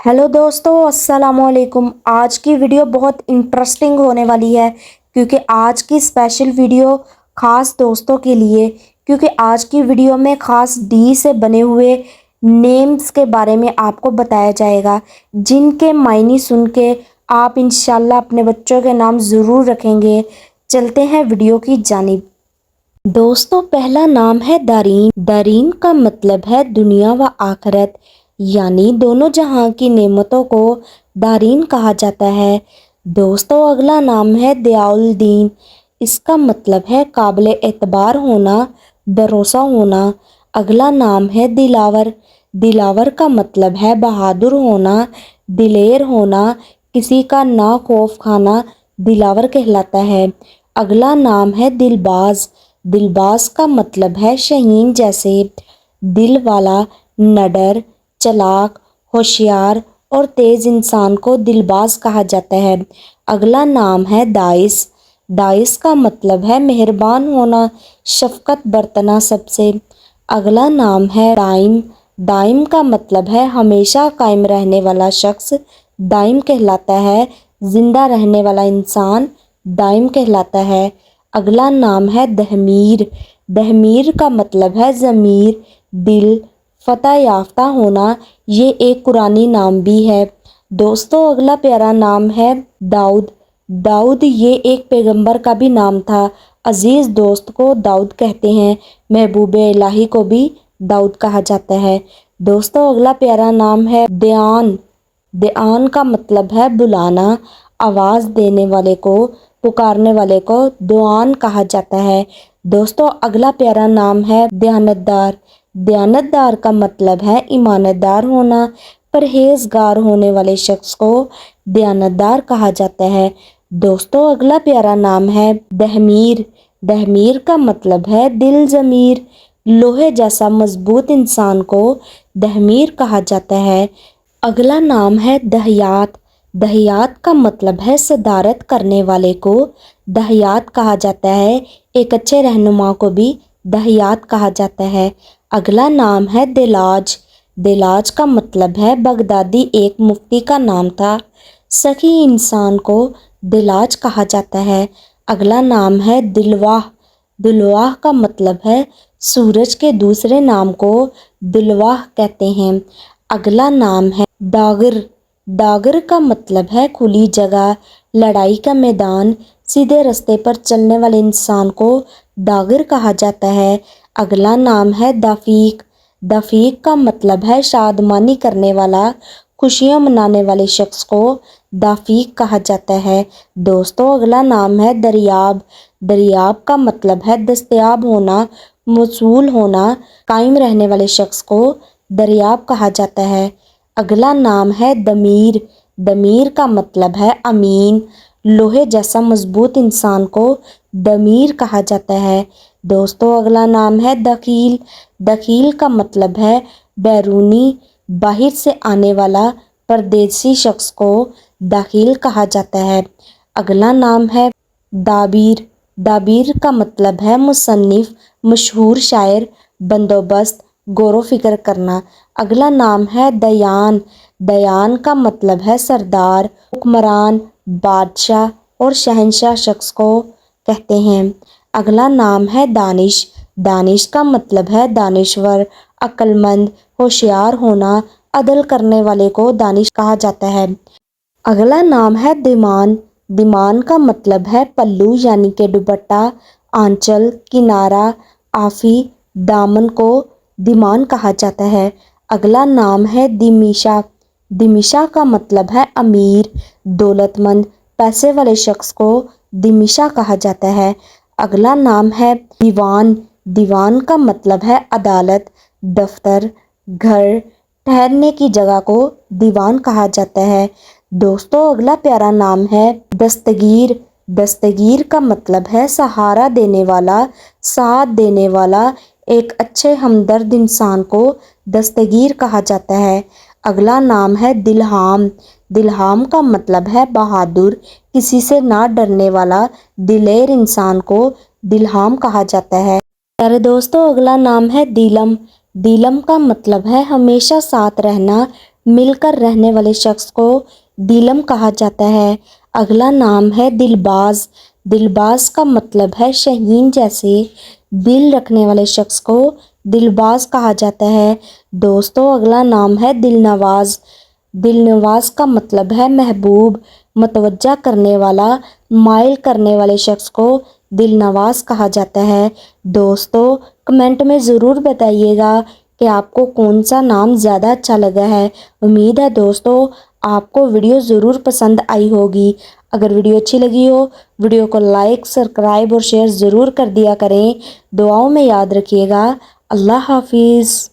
Hello दोस्तों, अस्सलाम वालेकुम। आज की वीडियो बहुत इंटरेस्टिंग होने वाली है क्योंकि आज की स्पेशल वीडियो ख़ास दोस्तों के लिए, क्योंकि आज की वीडियो में ख़ास डी से बने हुए नेम्स के बारे में आपको बताया जाएगा, जिनके मायने सुन के आप इंशाल्लाह अपने बच्चों के नाम ज़रूर रखेंगे। चलते हैं वीडियो की जानिब। दोस्तों, पहला नाम है दारीन। दारीन का मतलब है दुनिया व आखिरत, यानी दोनों जहां की नेमतों को दारीन कहा जाता है। दोस्तों, अगला नाम है दयाउल दीन। इसका मतलब है काबिल एतबार होना, भरोसा होना। अगला नाम है दिलावर। दिलावर का मतलब है बहादुर होना, दिलेर होना, किसी का ना खौफ खाना दिलावर कहलाता है। अगला नाम है दिलबाज। दिलबाज का मतलब है शहीन जैसे, दिल वाला, नडर, चालाक, होशियार और तेज इंसान को दिलबाज कहा जाता है। अगला नाम है दाइस। दाइस का मतलब है मेहरबान होना, शफकत बरतना सबसे। अगला नाम है दाइम। दाइम का मतलब है हमेशा कायम रहने वाला शख्स दाइम कहलाता है। जिंदा रहने वाला इंसान दाइम कहलाता है। अगला नाम है दहमीर। दहमीर का मतलब है ज़मीर, दिल, फतह याफ्ता होना। ये एक कुरानी नाम भी है। दोस्तों, अगला प्यारा नाम है दाऊद। दाऊद ये एक पैगंबर का भी नाम था। अजीज़ दोस्त को दाऊद कहते हैं। महबूब इलाही को भी दाऊद कहा जाता है। दोस्तों, अगला प्यारा नाम है दयान। दयान का मतलब है बुलाना, आवाज़ देने वाले को, पुकारने वाले को दुआन कहा जाता है। दोस्तों, अगला प्यारा नाम है दयानतदार। दयानतदार का मतलब है ईमानदार होना, परहेजगार होने वाले शख्स को दयानतदार कहा जाता है। दोस्तों, अगला प्यारा नाम है दहमीर। दहमीर का मतलब है दिल ज़मीर, लोहे जैसा मजबूत इंसान को दहमीर कहा जाता है। अगला नाम है दहियात। दहियात का मतलब है सदारत करने वाले को दहियात कहा जाता है। एक अच्छे रहनुमा को भी दहियात कहा जाता है। अगला नाम है दिलाज। दिलाज का मतलब है बगदादी एक मुफ्ती का नाम था। सखी इंसान को दिलाज कहा जाता है। अगला नाम है दिलवाह। दिलवाह का मतलब है सूरज के दूसरे नाम को दिलवाह कहते हैं। अगला नाम है दागिर। दागिर का मतलब है खुली जगह, लड़ाई का मैदान, सीधे रास्ते पर चलने वाले इंसान को दागिर कहा जाता है। अगला नाम है दफीक। दफीक का मतलब है शादमानी करने वाला, खुशियाँ मनाने वाले शख्स को दफीक कहा जाता है। दोस्तों, अगला नाम है दरियाब। दरियाब का मतलब है दस्तयाब होना, मौसूल होना, कायम रहने वाले शख्स को दरियाब कहा जाता है। अगला नाम है दमीर। दमीर का मतलब है अमीन, लोहे जैसा मजबूत इंसान को दमीर कहा जाता है। दोस्तों, अगला नाम है दखील। दखील का मतलब है बैरूनी, बाहर से आने वाला परदेसी शख्स को दखील कहा जाता है। अगला नाम है दाबीर। दाबीर का मतलब है मुसन्निफ, मशहूर शायर, बंदोबस्त, गौर फिक्र करना। अगला नाम है दयान। दयान का मतलब है सरदार, हुक्मरान, बादशाह और शहंशाह शख्स को कहते हैं। अगला नाम है दानिश। दानिश का मतलब है दानिश्वर, अक्लमंद, होशियार होना, अदल करने वाले को दानिश कहा जाता है। अगला नाम है दिमान। दिमान का मतलब है पल्लू यानी कि दुपट्टा, आंचल, किनारा, आफी, दामन को दिमान कहा जाता है। अगला नाम है दिमिशा। दिमिशा का मतलब है अमीर, दौलतमंद, पैसे वाले शख्स को दिमिशा कहा जाता है। अगला नाम है दीवान। दीवान का मतलब है अदालत, दफ्तर, घर, ठहरने की जगह को दीवान कहा जाता है। दोस्तों, अगला प्यारा नाम है दस्तगीर। दस्तगीर का मतलब है सहारा देने वाला, साथ देने वाला। एक अच्छे हमदर्द इंसान को दस्तगीर कहा जाता है। अगला नाम है दिलहाम। दिलहाम का मतलब है बहादुर, किसी से ना डरने वाला, दिलेर इंसान को दिलहाम कहा जाता है। प्यारे दोस्तों, अगला नाम है दीलम। दीलम का मतलब है हमेशा साथ रहना, مل کر رہنے والے شخص کو دلم کہا جاتا ہے۔ اگلا نام ہے دلباز۔ دلباز کا مطلب ہے شہین جیسے دل رکھنے والے شخص کو دلباز کہا جاتا ہے۔ دوستو اگلا نام ہے دلنواز۔ دلنواز کا مطلب ہے محبوب، متوجہ کرنے والا، مائل کرنے والے شخص کو دلنواز کہا جاتا ہے۔ دوستو کمنٹ میں ضرور بتائیے گا کہ آپ کو کون سا نام زیادہ اچھا لگا ہے۔ امید ہے دوستو آپ کو ویڈیو ضرور پسند آئی ہوگی۔ اگر ویڈیو اچھی لگی ہو ویڈیو کو لائک، سبسکرائب اور شیئر ضرور کر دیا کریں۔ دعاؤں میں یاد رکھیے گا۔ اللہ حافظ۔